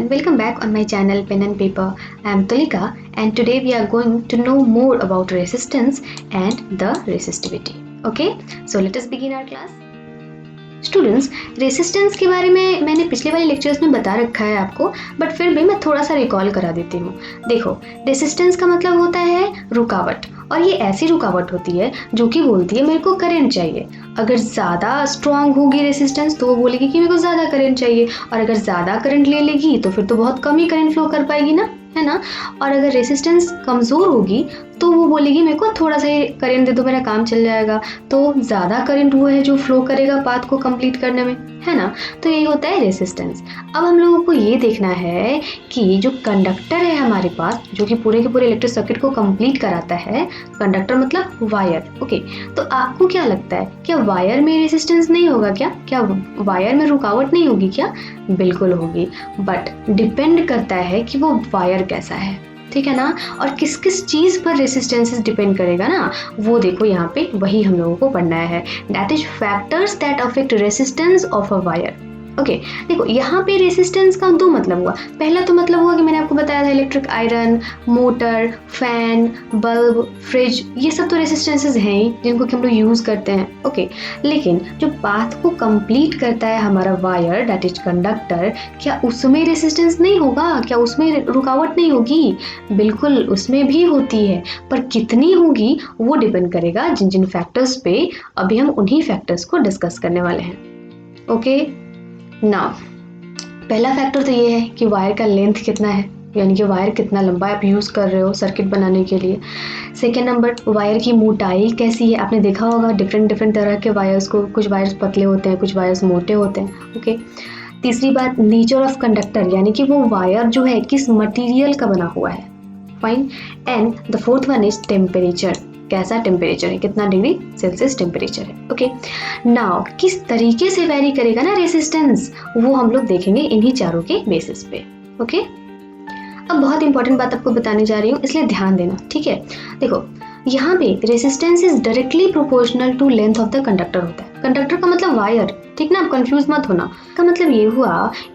everyone, welcome back on my channel Pen and Paper. I am Tulika and today we are going to know more about resistance and the resistivity. Okay, so let us begin our class. Students, resistance के बारे में मैंने पिछले वाले lectures में बता रखा है आपको, बट फिर भी मैं थोड़ा सा रिकॉल करा देती हूँ। देखो, रेसिस्टेंस का मतलब होता है रुकावट, और ये ऐसी रुकावट होती है जो कि बोलती है मेरे को करंट चाहिए। अगर ज़्यादा स्ट्रॉन्ग होगी रेसिस्टेंस तो वो बोलेगी कि मेरे को ज़्यादा करंट चाहिए, और अगर ज़्यादा करंट ले लेगी तो फिर तो बहुत कम ही करंट फ्लो कर पाएगी ना, है ना। और अगर रेसिस्टेंस कमज़ोर होगी तो वो बोलेगी मेरे को थोड़ा सा ही करंट दे दो, मेरा काम चल जाएगा। तो ज़्यादा करंट वो है जो फ्लो करेगा पाथ को कंप्लीट करने में, है ना। तो यही होता है रेसिस्टेंस। अब हम लोगों को ये देखना है कि जो कंडक्टर है हमारे पास, जो कि पूरे के पूरे इलेक्ट्रिक सर्किट को कंप्लीट कराता है, कंडक्टर मतलब वायर। ओके, तो आपको क्या लगता है, क्या वायर में रेसिस्टेंस नहीं होगा? क्या वायर में रुकावट नहीं होगी क्या? बिल्कुल होगी, बट डिपेंड करता है कि वो वायर कैसा है, ठीक है ना। और किस किस चीज़ पर रेसिस्टेंसेस डिपेंड करेगा ना, वो देखो यहाँ पे वही हम लोगों को पढ़ना है। That is factors that affect resistance of a wire. Okay, देखो यहाँ पे रेसिस्टेंस का दो मतलब हुआ। पहला तो मतलब हुआ कि मैंने आपको बताया था electric iron, motor, fan, bulb, fridge, ये सब तो रेसिस्टेंसेस हैं ही जिनको कि हम लोग यूज़ करते हैं। ओके, लेकिन जो पाथ को कंप्लीट करता है हमारा वायर, दैट इज कंडक्टर, क्या उसमें रेसिस्टेंस नहीं होगा? क्या उसमें रुकावट नहीं होगी? बिल्कुल उसमें भी होती है, पर कितनी होगी वो डिपेंड करेगा जिन जिन फैक्टर्स पे। अभी हम उन्हीं फैक्टर्स को डिस्कस करने वाले हैं। ओके नाउ, पहला फैक्टर तो ये है कि वायर का लेंथ कितना है, यानी कि वायर कितना लंबा आप यूज़ कर रहे हो सर्किट बनाने के लिए। सेकेंड नंबर, वायर की मोटाई कैसी है। आपने देखा होगा डिफरेंट तरह के वायर्स को, कुछ वायर्स पतले होते हैं, कुछ वायर्स मोटे होते हैं। ओके, तीसरी बात, नेचर ऑफ कंडक्टर, यानी कि वो वायर जो है किस मटीरियल का बना हुआ है। Fine. And the fourth one is temperature, कैसा टेम्परेचर है, कितना डिग्री सेल्सियस टेम्परेचर है। ओके, नाउ किस तरीके से वेरी करेगा ना रेसिस्टेंस, वो हम लोग देखेंगे इन्हीं चारों के बेसिस पे। ओके, अब बहुत इंपॉर्टेंट बात आपको बताने जा रही हूँ, इसलिए ध्यान देना, ठीक है। देखो, यहाँ पे resistance is directly proportional to length of the conductor होता है। कंडक्टर का मतलब वायर, ठीक ना, आप कंफ्यूज मत होना। का मतलब ये हुआ,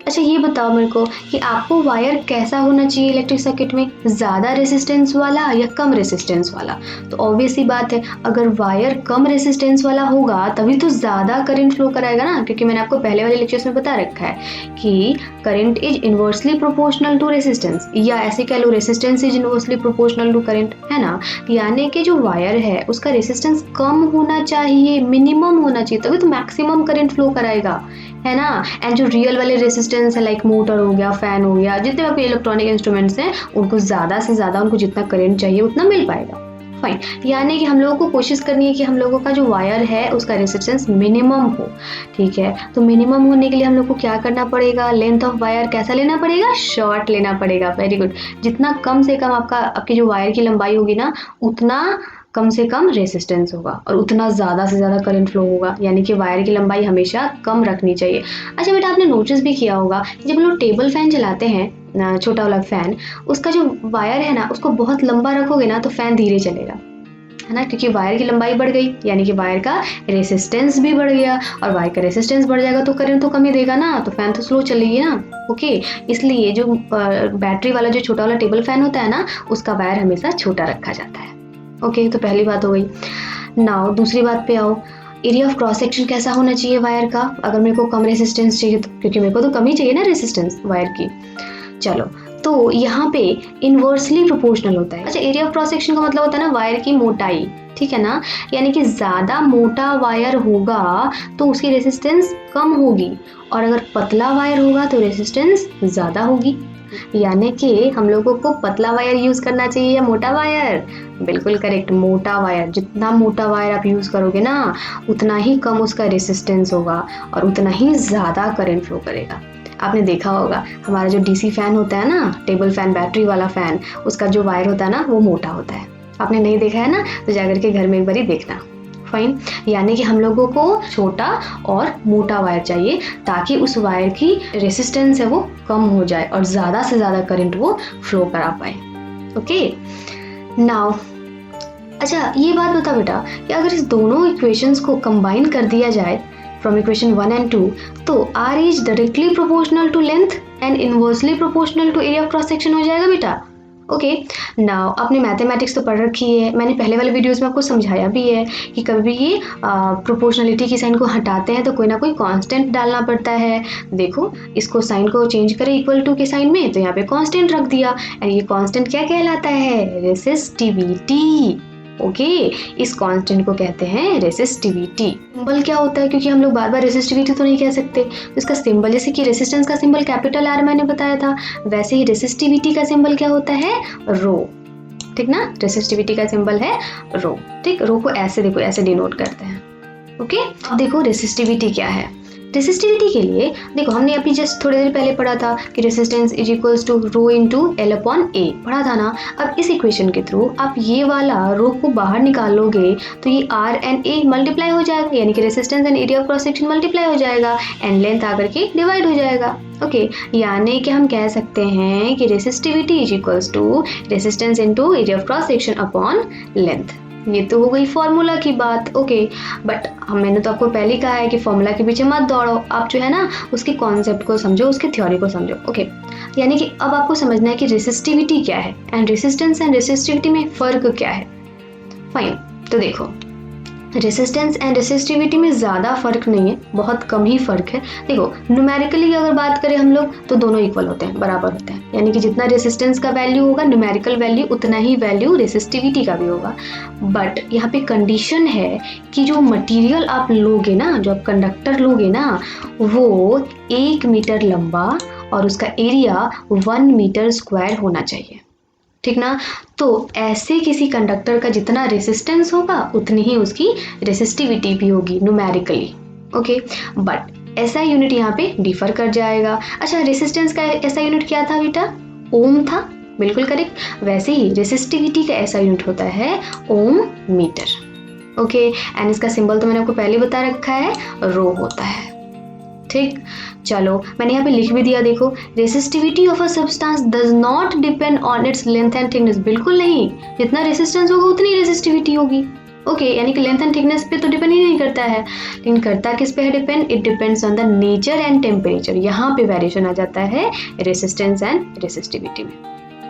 अच्छा ये बताओ मेरे को कि आपको वायर कैसा होना चाहिए इलेक्ट्रिक सर्किट में, ज़्यादा रेसिस्टेंस वाला या कम रेसिस्टेंस वाला? तो ऑब्वियस सी बात है, अगर वायर कम रेसिस्टेंस वाला होगा तभी तो ज़्यादा करंट फ्लो कराएगा ना, क्योंकि मैंने आपको पहले वाले लेक्चर्स में बता रखा है कि current is inversely proportional to resistance, या ऐसे कह लो resistance is inversely proportional to current, है ना। यानी कि जो वायर है उसका रेसिस्टेंस कम होना चाहिए, मिनिमम होना चाहिए, तभी तो मैक्सिमम करंट फ्लो कराएगा, है ना। एंड जो रियल वाले रेसिस्टेंस है, लाइक मोटर हो गया, फैन हो गया, जितने आपके इलेक्ट्रॉनिक इंस्ट्रूमेंट्स हैं, उनको ज़्यादा से ज़्यादा उनको जितना करंट चाहिए उतना मिल पाएगा। फाइन, यानी कि हम लोगों को कोशिश करनी है कि हम लोगों का जो वायर है उसका रेसिस्टेंस मिनिमम हो, ठीक है। तो मिनिमम होने के लिए हम लोग को क्या करना पड़ेगा, लेंथ ऑफ वायर कैसा लेना पड़ेगा, शॉर्ट लेना पड़ेगा। Very good. जितना कम से कम आपकी जो वायर की लंबाई होगी ना, उतना कम से कम रेसिस्टेंस होगा और उतना ज़्यादा से ज़्यादा करंट फ्लो होगा, यानी कि वायर की लंबाई हमेशा कम रखनी चाहिए। अच्छा बेटा, आपने नोटिस भी किया होगा जब हम लोग टेबल फैन चलाते हैं, छोटा वाला फैन, उसका जो वायर है ना उसको बहुत लंबा रखोगे ना तो फैन धीरे चलेगा, है ना, क्योंकि वायर की लंबाई बढ़ गई, यानी कि वायर का रेसिस्टेंस भी बढ़ गया, और वायर का रेसिस्टेंस बढ़ जाएगा तो करंट तो कम ही देगा ना, तो फैन तो स्लो चलेगी ना। ओके, इसलिए जो बैटरी वाला जो छोटा वाला टेबल फैन होता है ना, उसका वायर हमेशा छोटा रखा जाता है। ओके, तो पहली बात हो गई। नाउ दूसरी बात पे आओ, एरिया ऑफ क्रॉस सेक्शन कैसा होना चाहिए वायर का, अगर मेरे को कम रेसिस्टेंस चाहिए तो, क्योंकि मेरे को तो कम ही चाहिए ना रेसिस्टेंस वायर की। चलो, तो यहाँ पे इन्वर्सली प्रोपोर्शनल होता है। अच्छा, एरिया ऑफ क्रॉस सेक्शन का मतलब होता है ना वायर की मोटाई, ठीक है ना, यानी कि ज़्यादा मोटा वायर होगा तो उसकी रेसिस्टेंस कम होगी, और अगर पतला वायर होगा तो रेसिस्टेंस ज़्यादा होगी। यानी कि हम लोगों को पतला वायर यूज़ करना चाहिए या मोटा वायर? बिल्कुल करेक्ट, मोटा वायर। जितना मोटा वायर आप यूज़ करोगे ना, उतना ही कम उसका रेसिस्टेंस होगा और उतना ही ज़्यादा करंट फ्लो करेगा। आपने देखा होगा हमारा जो डीसी फैन होता है ना, टेबल फैन, बैटरी वाला फैन, उसका जो वायर होता है ना वो मोटा होता है। आपने नहीं देखा है ना, तो जाकर के घर में एक बारी देखना। फाइन, यानी कि हम लोगों को छोटा और मोटा वायर चाहिए ताकि उस वायर की रेसिस्टेंस है वो कम हो जाए और ज़्यादा से ज़्यादा करंट वो फ्लो करा पाए। ओके, नाउ अच्छा ये बात बता बेटा कि अगर इस दोनों इक्वेशंस को कंबाइन कर दिया जाए फ्रॉम इक्वेशन 1 and 2, तो R is directly proportional to length and inversely proportional to area of cross section हो जाएगा बेटा। ओके नाउ आपने मैथमेटिक्स तो पढ़ रखी है, मैंने पहले वाले वीडियोस में आपको समझाया भी है कि कभी भी ये प्रोपोर्शनलिटी की साइन को हटाते हैं तो कोई ना कोई कांस्टेंट डालना पड़ता है। देखो इसको साइन को चेंज करें इक्वल टू के साइन में तो यहाँ पे कांस्टेंट रख दिया एंड ये कांस्टेंट क्या कहलाता है? रेसिस्टिविटी। ओके इस कांस्टेंट को कहते हैं रेसिस्टिविटी। सिंबल क्या होता है, क्योंकि हम लोग बार बार रेसिस्टिविटी तो नहीं कह सकते, तो इसका सिंबल, जैसे कि रेसिस्टेंस का सिंबल कैपिटल R मैंने बताया था, वैसे ही रेसिस्टिविटी का सिंबल क्या होता है? रो। ठीक ना, रेसिस्टिविटी का सिंबल है रो। ठीक, रो को ऐसे देखो, ऐसे डिनोट करते हैं। ओके अब देखो रेसिस्टिविटी क्या है। रेसिस्टिविटी के लिए देखो हमने अभी जस्ट थोड़ी देर पहले पढ़ा था कि resistance is equals to rho into L upon A, पढ़ा था ना। अब इस इक्वेशन के थ्रू आप ये वाला रो को बाहर निकालोगे तो ये आर एंड ए मल्टीप्लाई हो जाएगा, यानी कि resistance and area of cross section multiply हो जाएगा एंड लेंथ आकर के डिवाइड हो जाएगा। ओके यानी कि हम कह सकते हैं कि resistivity is equals to resistance into area of cross section upon length. ये तो हो गई फॉर्मूला की बात। ओके बट मैंने तो आपको पहले कहा है कि फॉर्मूला के पीछे मत दौड़ो, आप जो है ना उसके कॉन्सेप्ट को समझो, उसकी थ्योरी को समझो। ओके यानी कि अब आपको समझना है कि रेसिस्टिविटी क्या है एंड रेसिस्टेंस एंड रेसिस्टिविटी में फ़र्क क्या है। फाइन, तो देखो रेसिस्टेंस एंड रेसिस्टिविटी में ज़्यादा फर्क नहीं है, बहुत कम ही फर्क है। देखो न्यूमेरिकली अगर बात करें हम लोग तो दोनों इक्वल होते हैं, बराबर होते हैं, यानी कि जितना रेसिस्टेंस का वैल्यू होगा न्यूमेरिकल वैल्यू उतना ही वैल्यू रेसिस्टिविटी का भी होगा। बट यहाँ पे कंडीशन है कि जो मटेरियल आप लोगे ना, जो आप कंडक्टर लोगे ना, वो 1 मीटर लंबा और उसका एरिया 1 मीटर स्क्वायर होना चाहिए। ठीक ना, तो ऐसे किसी कंडक्टर का जितना रेसिस्टेंस होगा उतनी ही उसकी रेसिस्टिविटी भी होगी न्यूमेरिकली। ओके बट ऐसा यूनिट यहाँ पे डिफर कर जाएगा। अच्छा रेसिस्टेंस का ऐसा यूनिट क्या था बेटा? ओम था, बिल्कुल करेक्ट। वैसे ही रेसिस्टिविटी का ऐसा यूनिट होता है ओम मीटर। ओके एंड इसका सिंबल तो मैंने आपको पहले बता रखा है, रो होता है। ठीक, चलो मैंने यहाँ पे लिख भी दिया, देखो resistivity of a substance does not depend on its length and thickness. बिल्कुल नहीं, जितना रेसिस्टेंस होगा उतनी रेसिस्टिविटी होगी। ओके यानी कि लेंथ एंड थिकनेस पे तो डिपेंड ही नहीं करता है, लेकिन करता किस पे है depend? It depends on the nature and temperature. यहाँ पे वेरिएशन आ जाता है रेसिस्टेंस एंड रेसिस्टिविटी में।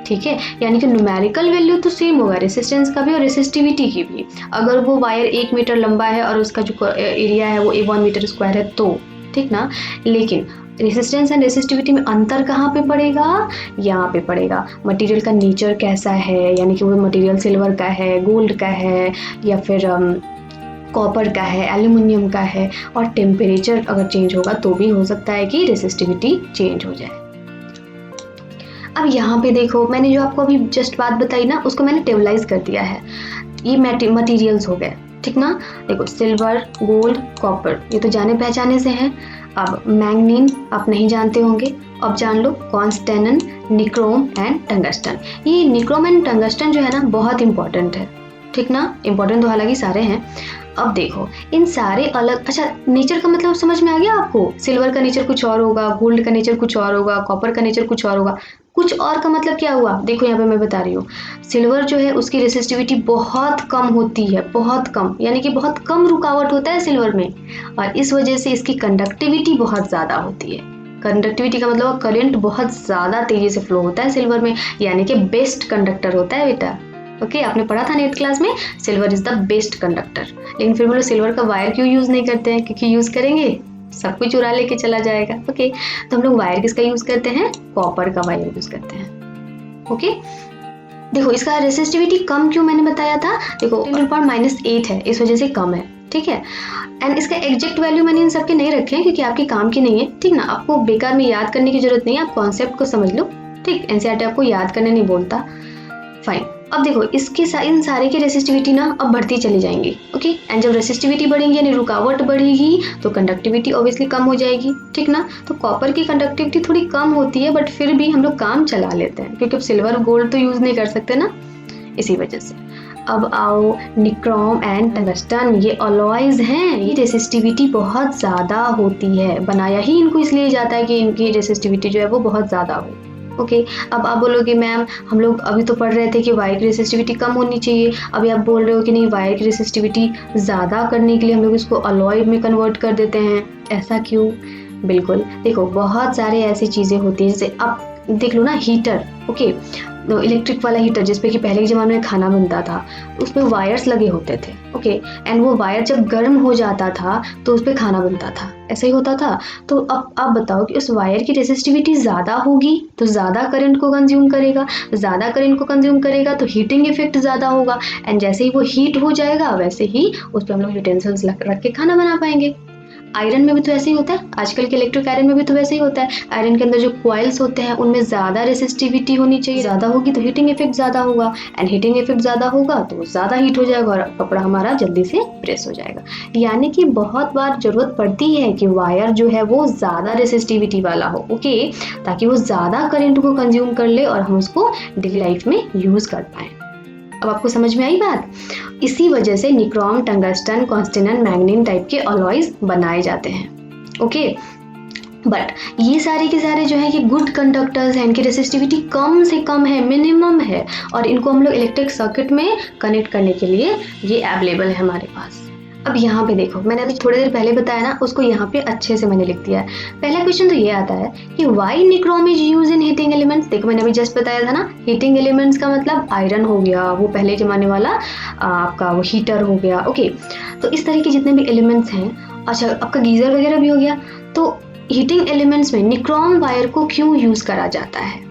ठीक है, यानी कि न्यूमेरिकल वैल्यू तो सेम होगा रेसिस्टेंस का भी और रेसिस्टिविटी की भी। अगर वो वायर 1 मीटर लंबा है और उसका जो एरिया है वो 1 मीटर स्क्वायर है तो ठीक ना, लेकिन रेसिस्टेंस एंड रेसिस्टिविटी में अंतर कहाँ पे पड़ेगा? यहाँ पे पड़ेगा। मटेरियल का नेचर कैसा है, यानी कि वो मटेरियल सिल्वर का है, गोल्ड का है या फिर कॉपर का है, एल्यूमिनियम का है, और टेम्परेचर अगर चेंज होगा तो भी हो सकता है कि रेसिस्टिविटी चेंज हो जाए। अब यहाँ पे देखो मैंने जो आपको अभी जस्ट बात बताई ना उसको मैंने टेबलाइज कर दिया है। ये मटेरियल्स हो गए, ठीक ना। देखो सिल्वर, गोल्ड, कॉपर ये तो जाने पहचाने से हैं। अब मैंगनीन आप नहीं जानते होंगे, अब जान लो कॉन्स्टेनन, निक्रोम एंड टंगस्टन। ये निक्रोम एंड टंगस्टन जो है ना बहुत इंपॉर्टेंट है, ठीक ना। इंपॉर्टेंट तो हालांकि सारे हैं। अब देखो इन सारे अलग, अच्छा नेचर का मतलब समझ में आ गया आपको? सिल्वर का नेचर कुछ और होगा, गोल्ड का नेचर कुछ और होगा, कॉपर का नेचर कुछ और होगा। कुछ और का मतलब क्या हुआ? देखो यहाँ पे मैं बता रही हूँ, सिल्वर जो है उसकी रेसिस्टिविटी बहुत कम होती है, बहुत कम, यानी कि बहुत कम रुकावट होता है सिल्वर में, और इस वजह से इसकी कंडक्टिविटी बहुत ज़्यादा होती है। कंडक्टिविटी का मतलब करंट बहुत ज़्यादा तेज़ी से फ्लो होता है सिल्वर में, यानी कि बेस्ट कंडक्टर होता है बेटा। ओके आपने पढ़ा था 8th क्लास में, silver is the best conductor. लेकिन फिर बोलो सिल्वर का वायर क्यों यूज़ नहीं करते हैं? क्योंकि यूज़ करेंगे सब कुछ चुरा लेके चला जाएगा। ओके तो हम लोग वायर किसका यूज़ करते हैं? कॉपर का वायर यूज़ करते हैं। ओके देखो इसका रेसिस्टिविटी कम क्यों मैंने बताया था, देखो 10⁻⁸ है, इस वजह से कम है, ठीक है। एंड इसका एग्जैक्ट वैल्यू मैंने इन सब के नहीं रखे हैं क्योंकि आपके काम की नहीं है, ठीक ना। आपको बेकार में याद करने की जरूरत नहीं है, आप कॉन्सेप्ट को समझ लो, ठीक। एनसीईआरटी आपको याद करने नहीं बोलता, फाइन। अब देखो इसके इन सारे की रेसिस्टिविटी ना अब बढ़ती चली जाएंगी। ओके एंड जब रेसिस्टिविटी बढ़ेगी यानी रुकावट बढ़ेगी तो कंडक्टिविटी ऑब्वियसली कम हो जाएगी, ठीक ना। तो कॉपर की कंडक्टिविटी थोड़ी कम होती है, बट फिर भी हम लोग काम चला लेते हैं क्योंकि अब सिल्वर गोल्ड तो यूज़ नहीं कर सकते ना, इसी वजह से। अब आओ निक्रोम एंड टंगस्टन, ये अलॉयज हैं, ये रेसिस्टिविटी बहुत ज़्यादा होती है, बनाया ही इनको इसलिए जाता है कि इनकी रेसिस्टिविटी जो है वो बहुत ज़्यादा हो। ओके अब आप बोलोगे मैम हम लोग अभी तो पढ़ रहे थे कि वायर की रेसिस्टिविटी कम होनी चाहिए, अभी आप बोल रहे हो कि नहीं वायर की रेसिस्टिविटी ज़्यादा करने के लिए हम लोग इसको अलॉय में कन्वर्ट कर देते हैं, ऐसा क्यों? बिल्कुल। देखो बहुत सारे ऐसी चीज़ें होती हैं, जैसे आप देख लो ना हीटर, ओके, तो इलेक्ट्रिक वाला हीटर जिसपे कि पहले के ज़माने में खाना बनता था, उस पर वायर्स लगे होते थे, ओके, एंड वो वायर जब गर्म हो जाता था तो उस पर खाना बनता था, ऐसा ही होता था। तो अब आप बताओ कि उस वायर की रेसिस्टिविटी ज़्यादा होगी तो ज़्यादा करंट को कंज्यूम करेगा, ज़्यादा करंट को कंज्यूम करेगा तो हीटिंग इफेक्ट ज़्यादा होगा, एंड जैसे ही वो हीट हो जाएगा वैसे ही उस पर हम लोग यूटेंसिल्स रख के खाना बना पाएंगे। आयरन में भी तो ऐसे ही होता है, आजकल के इलेक्ट्रिक आयरन में भी तो वैसे ही होता है। आयरन के अंदर जो कॉइल्स होते हैं उनमें ज़्यादा रेसिस्टिविटी होनी चाहिए, ज़्यादा होगी तो हीटिंग इफेक्ट ज़्यादा होगा, एंड हीटिंग इफेक्ट ज़्यादा होगा तो ज़्यादा हीट हो जाएगा और कपड़ा हमारा जल्दी से प्रेस हो जाएगा। यानी कि बहुत बार ज़रूरत पड़ती है कि वायर जो है वो ज़्यादा रेसिस्टिविटी वाला हो, ओके, ताकि वो ज़्यादा करंट को कंज्यूम कर ले और हम उसको डेली लाइफ में यूज़ कर पाएँ। अब आपको समझ में आई बात? इसी वजह से निक्रोम, टंगस्टन, कॉन्स्टेंट, मैग्नीन टाइप के अलॉयज बनाए जाते हैं, ओके। बट ये सारे के सारे जो है कि गुड कंडक्टर्स हैं, इनकी रेसिस्टिविटी कम से कम है, मिनिमम है, और इनको हम लोग इलेक्ट्रिक सर्किट में कनेक्ट करने के लिए ये अवेलेबल है हमारे पास। अब यहाँ पे देखो, मैंने अभी थोड़ी देर पहले बताया ना, उसको यहाँ पे अच्छे से मैंने लिख दिया है। पहला क्वेश्चन तो ये आता है कि why nichrome is use in heating elements. देखो मैंने अभी जस्ट बताया था ना, हीटिंग एलिमेंट्स का मतलब आयरन हो गया, वो पहले जमाने वाला आपका वो हीटर हो गया, ओके। तो इस तरह के जितने भी एलिमेंट्स हैं, अच्छा आपका गीजर वगैरह भी हो गया, तो हीटिंग एलिमेंट्स में निक्रोम वायर को क्यों यूज करा जाता है,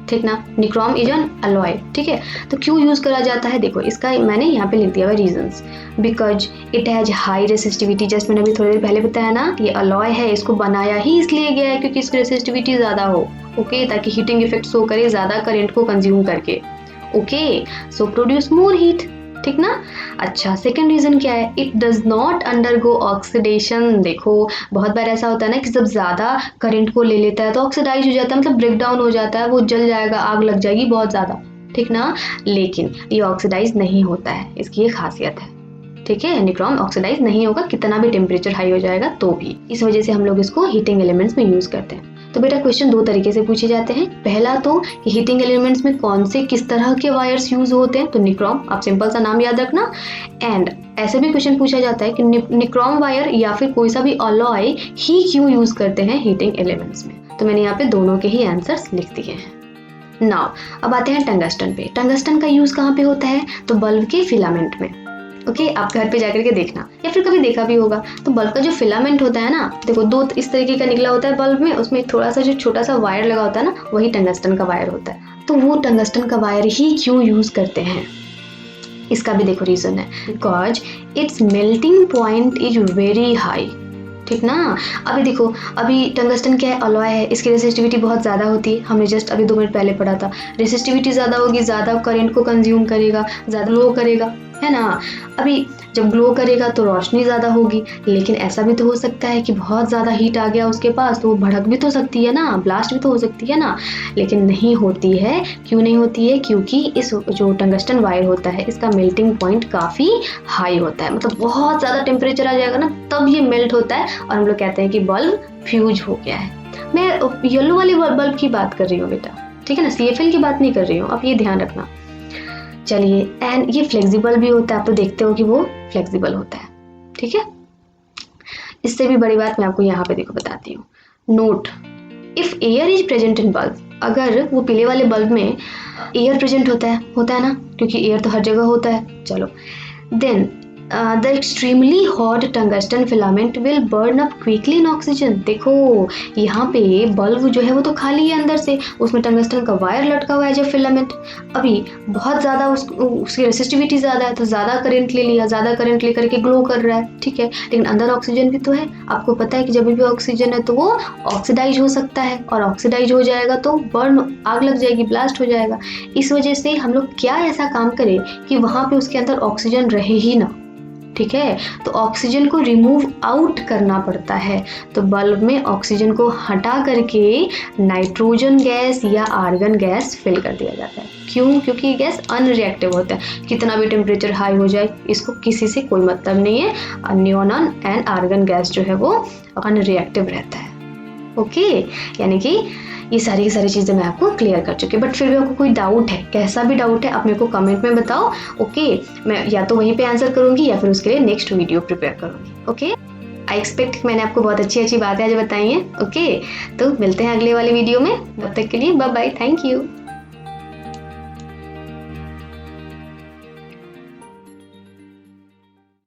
ठीक ना। निक्रोम इज एन अलॉय, ठीक है, तो क्यों यूज करा जाता है, देखो इसका मैंने यहाँ पे लिख दिया हुआ reasons. Because it has high resistivity, just मैंने अभी थोड़ी देर पहले बताया ना, ये अलॉय है, इसको बनाया ही इसलिए गया है क्योंकि इसकी रेसिस्टिविटी ज्यादा हो, ओके, ताकि हीटिंग इफेक्ट शो करे ज्यादा करंट को कंज्यूम करके, ओके, सो प्रोड्यूस मोर हीट, ठीक ना। अच्छा सेकंड रीजन क्या है, it does not undergo oxidation. देखो बहुत बार ऐसा होता है ना कि जब ज्यादा करंट को ले लेता है तो ऑक्सीडाइज हो जाता है, मतलब ब्रेक डाउन हो जाता है, वो जल जाएगा, आग लग जाएगी बहुत ज्यादा, ठीक ना। लेकिन ये ऑक्सीडाइज नहीं होता है, इसकी ये खासियत है, ठीक है। निक्रोम ऑक्सीडाइज नहीं होगा कितना भी टेम्परेचर हाई हो जाएगा तो भी, इस वजह से हम लोग इसको हीटिंग एलिमेंट्स में यूज करते हैं। तो बेटा क्वेश्चन दो तरीके से पूछे जाते हैं। पहला तो कि हीटिंग एलिमेंट्स में कौन से किस तरह के वायर्स यूज होते हैं, तो निक्रोम, आप सिंपल सा नाम याद रखना। एंड ऐसे भी क्वेश्चन पूछा जाता है कि निक्रोम वायर या फिर कोई सा भी अलॉय ही क्यों यूज करते हैं हीटिंग एलिमेंट्स में। तो मैंने यहाँ पे दोनों के ही आंसर्स लिख दिए हैं। नाउ अब आते हैं टंगस्टन पे। टंगस्टन का यूज कहाँ पे होता है, तो बल्ब के फिलामेंट में, ओके, आप घर पे जाकर के देखना या फिर कभी देखा भी होगा, तो बल्ब का जो फिलामेंट होता है ना, देखो दो इस तरीके का निकला होता है बल्ब में, उसमें थोड़ा सा जो छोटा सा वायर लगा होता है ना, वही टंगस्टन का वायर होता है। तो वो टंगस्टन का वायर ही क्यों यूज करते हैं, इसका भी देखो रीजन है, because it's melting point is very high, ठीक ना। अभी देखो, अभी टंगस्टन क्या है, अलॉय है, इसकी रेसिस्टिविटी बहुत ज़्यादा होती है, हमने जस्ट अभी 2 मिनट पहले पढ़ा था। रेसिस्टिविटी ज़्यादा होगी, ज़्यादा करंट को कंज्यूम करेगा, ज़्यादा ग्लो करेगा, है ना। अभी जब ग्लो करेगा तो रोशनी ज़्यादा होगी, लेकिन ऐसा भी तो हो सकता है कि बहुत ज़्यादा हीट आ गया उसके पास तो वो भड़क भी तो सकती है ना, ब्लास्ट भी तो हो सकती है ना, लेकिन नहीं होती है। क्यों नहीं होती है, क्योंकि इस जो टंगस्टन वायर होता है इसका मेल्टिंग पॉइंट काफ़ी हाई होता है, मतलब बहुत ज़्यादा टेम्परेचर आ जाएगा ना तब ये मेल्ट होता है और हम लोग कहते हैं कि बल्ब फ्यूज हो गया है। मैं येलो वाले बल्ब की बात कर रही हूँ बेटा, ठीक है ना, CFL की बात नहीं कर रही हूँ, आप ये ध्यान रखना। चलिए, एंड ये फ्लेक्सिबल भी होता है, आप तो देखते हो कि वो फ्लेक्सिबल होता है, ठीक है। इससे भी बड़ी बात मैं आपको यहाँ पे देखो बताती हूँ। Note, if air is present in bulb, अगर वो पीले वाले बल्ब में एयर प्रेजेंट होता है ना, क्योंकि एयर तो हर जगह होता है, चलो, then the extremely hot tungsten filament will burn up quickly in oxygen. देखो यहाँ पे बल्ब जो है वो तो खाली है अंदर से, उसमें टंगस्टन का वायर लटका हुआ है जब फिलामेंट, अभी बहुत ज़्यादा उसकी रेसिस्टिविटी ज़्यादा है तो ज़्यादा करंट ले लिया, ज़्यादा करंट लेकर के ग्लो कर रहा है, ठीक है, लेकिन अंदर ऑक्सीजन भी तो है। आपको पता है कि जब भी ऑक्सीजन है तो वो ऑक्सीडाइज हो सकता है, और ऑक्सीडाइज हो जाएगा तो बर्न, आग लग जाएगी, ब्लास्ट हो जाएगा। इस वजह से हम लोग क्या ऐसा काम करें कि वहाँ पे उसके अंदर ऑक्सीजन रहे ही ना, ठीक है, तो ऑक्सीजन को रिमूव आउट करना पड़ता है। तो बल्ब में ऑक्सीजन को हटा करके नाइट्रोजन गैस या आर्गन गैस फिल कर दिया जाता है। क्यों, क्योंकि ये गैस अनरिएक्टिव होता है, कितना भी टेम्परेचर हाई हो जाए इसको किसी से कोई मतलब नहीं है। नियोनन एंड आर्गन गैस जो है वो अनरिएक्टिव रहता है, ओके। यानी कि ये सारी की सारी चीज़ें मैं आपको क्लियर कर चुकी हूँ, बट फिर भी आपको कोई डाउट है, कैसा भी डाउट है आप मेरे को कमेंट में बताओ, ओके। मैं या तो वहीं पे आंसर करूँगी या फिर उसके लिए नेक्स्ट वीडियो प्रिपेयर करूँगी, ओके। आई एक्सपेक्ट मैंने आपको बहुत अच्छी अच्छी बातें आज बताई हैं। ओके, तो मिलते हैं अगले वाले वीडियो में, तब तक के लिए बाय बाय, थैंक यू।